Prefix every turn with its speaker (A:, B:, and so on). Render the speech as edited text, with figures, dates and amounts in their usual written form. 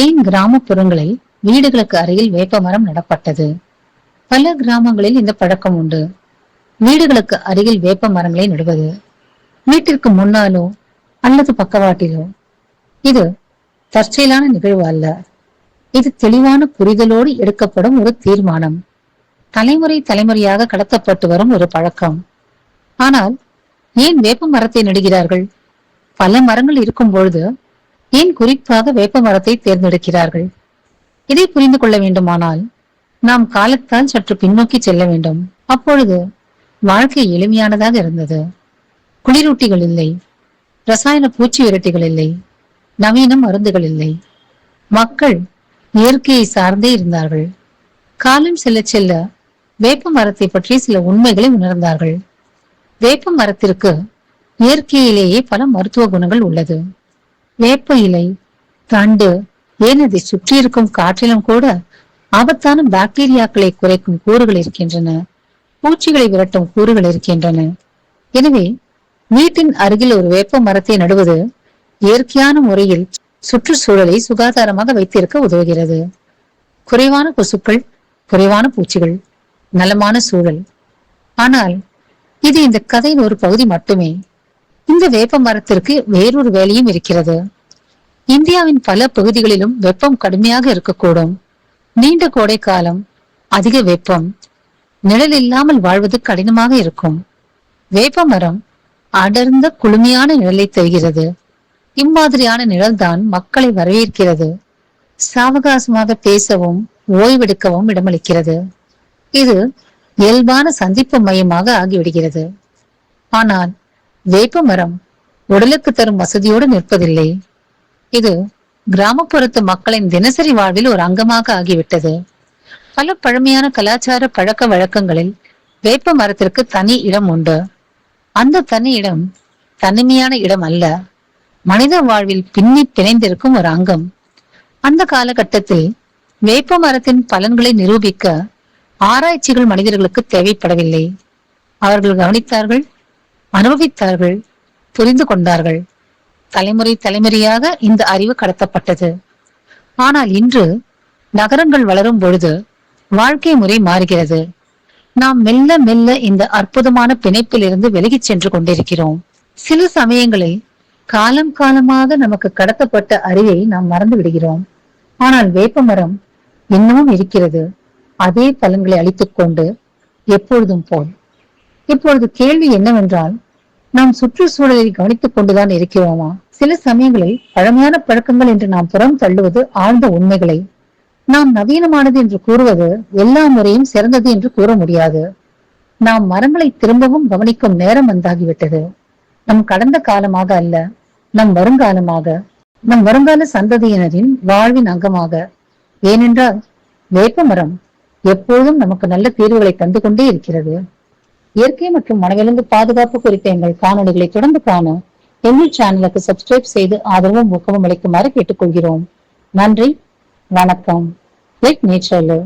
A: ஏன் கிராமப்புறங்களில் வீடுகளுக்கு அருகில் வேப்பமரம் நடப்பட்டது? பல கிராமங்களில் இந்த பழக்கம் உண்டு. வீடுகளுக்கு அருகில் வேப்ப மரங்களை நடுவது, வீட்டிற்கு முன்னாலோ அல்லது பக்கவாட்டிலோ. இது தற்செயலான நிகழ்வு அல்ல. இது தெளிவான புரிதலோடு எடுக்கப்படும் ஒரு தீர்மானம். தலைமுறை தலைமுறையாக கடத்தப்பட்டு வரும் ஒரு பழக்கம். ஆனால் ஏன் வேப்ப மரத்தை நடுகிறார்கள்? பல மரங்கள் இருக்கும் பொழுது ஏன் குறிப்பாக வேப்ப மரத்தை தேர்ந்தெடுக்கிறார்கள்? இதை புரிந்து கொள்ள வேண்டுமானால் நாம் காலத்தால் சற்று பின்னோக்கி செல்ல வேண்டும். அப்பொழுது வாழ்க்கை எளிமையானதாக இருந்தது. குளிரூட்டிகள் இல்லை, ரசாயன பூச்சி விரட்டிகள் இல்லை, நவீன மருந்துகள் இல்லை. மக்கள் இயற்கையை சார்ந்தே இருந்தார்கள். காலம் செல்ல செல்ல வேப்ப மரத்தை பற்றி சில உண்மைகளை உணர்ந்தார்கள். வேப்ப மரத்திற்கு இயற்கையிலேயே பல மருத்துவ குணங்கள் உள்ளது. வேப்ப இலை, தண்டு, ஏன் அதை சுற்றி இருக்கும் காற்றிலும் கூட ஆபத்தான பாக்டீரியாக்களை குறைக்கும் கூறுகள் இருக்கின்றன. பூச்சிகளை விரட்டும் கூறுகள் இருக்கின்றன. எனவே வீட்டின் அருகில் ஒரு வேப்ப மரத்தை நடுவது இயற்கையான முறையில் சுற்றுச்சூழலை சுகாதாரமாக வைத்திருக்க உதவுகிறது. குறைவான கொசுக்கள், குறைவான பூச்சிகள், நலமான சூழல். ஆனால் இது இந்த கதையின் ஒரு பகுதி மட்டுமே. இந்த வேப்ப மரத்திற்கு வேறொரு வேலையும் இருக்கிறது. இந்தியாவின் பல பகுதிகளிலும் வெப்பம் கடுமையாக இருக்கக்கூடும். நீண்ட கோடை காலம், அதிக வெப்பம், நிழல் இல்லாமல் வாழ்வது கடினமாக இருக்கும். வேப்ப மரம் அடர்ந்த குளுமையான நிழலை தருகிறது. இம்மாதிரியான நிழல்தான் மக்களை வரவேற்கிறது. சாவகாசமாக பேசவும் ஓய்வெடுக்கவும் இடமளிக்கிறது. இது இயல்பான சந்திப்பு மையமாக ஆகிவிடுகிறது. ஆனால் வேப்ப மரம் உடலுக்கு தரும் வசதியோடு நிற்பதில்லை. இது கிராமப்புறத்து மக்களின் தினசரி வாழ்வில் ஒரு அங்கமாக ஆகிவிட்டது. பல பழமையான கலாச்சார பழக்க வழக்கங்களில் வேப்ப மரத்திற்கு தனி இடம் உண்டு. அந்த தனி இடம் தனிமையான இடம் அல்ல, மனித வாழ்வில் பின்னி பிணைந்திருக்கும் ஒரு அங்கம். அந்த காலகட்டத்தில் வேப்ப மரத்தின் பலன்களை நிரூபிக்க ஆராய்ச்சிகள் மனிதர்களுக்கு தேவைப்படவில்லை. அவர்கள் கவனித்தார்கள், அனுபவித்தார்கள், புரிந்து கொண்டார்கள். தலைமுறை தலைமுறையாக இந்த அறிவு கடத்தப்பட்டது. ஆனால் இன்று நகரங்கள் வளரும் பொழுது வாழ்க்கை முறை மாறுகிறது. நாம் மெல்ல மெல்ல இந்த அற்புதமான பிணைப்பில் இருந்து விலகிச் சென்று கொண்டிருக்கிறோம். சில சமயங்களில் காலம் காலமாக நமக்கு கடத்தப்பட்ட அறிவை நாம் மறந்து விடுகிறோம். ஆனால் வேப்ப மரம் இன்னமும் இருக்கிறது, அதே பலன்களை அளித்துக் கொண்டு, எப்பொழுதும் போல். இப்பொழுது கேள்வி என்னவென்றால், நாம் சுற்றுச்சூழலை கவனித்துக் கொண்டுதான் இருக்கிறோமா? சில சமயங்களில் பழமையான பழக்கங்கள் என்று நாம் புறம் தள்ளுவது ஆழ்ந்த உண்மைகளை. நாம் நவீனமானது என்று கூறுவது எல்லா முறையும் சிறந்தது என்று கூற முடியாது. நாம் மரங்களை திரும்பவும் கவனிக்கும் நேரம் வந்தாகிவிட்டது. நம் கடந்த காலமாக அல்ல, நம் வருங்காலமாக, நம் வருங்கால சந்ததியினரின் வாழ்வின் அங்கமாக. ஏனென்றால் வேப்ப மரம் எப்பொழுதும் நமக்கு நல்ல தீர்வுகளை தந்து கொண்டே இருக்கிறது. இயற்கை மற்றும் மனவிலங்கு பாதுகாப்பு குறித்த எங்கள் காணொலிகளை தொடர்ந்து காண எங்கள் சேனலுக்கு சப்ஸ்கிரைப் செய்து ஆதரவும் ஊக்கமும் அளிக்குமாறு கேட்டுக்கொள்கிறோம். நன்றி, வணக்கம். Let nature live.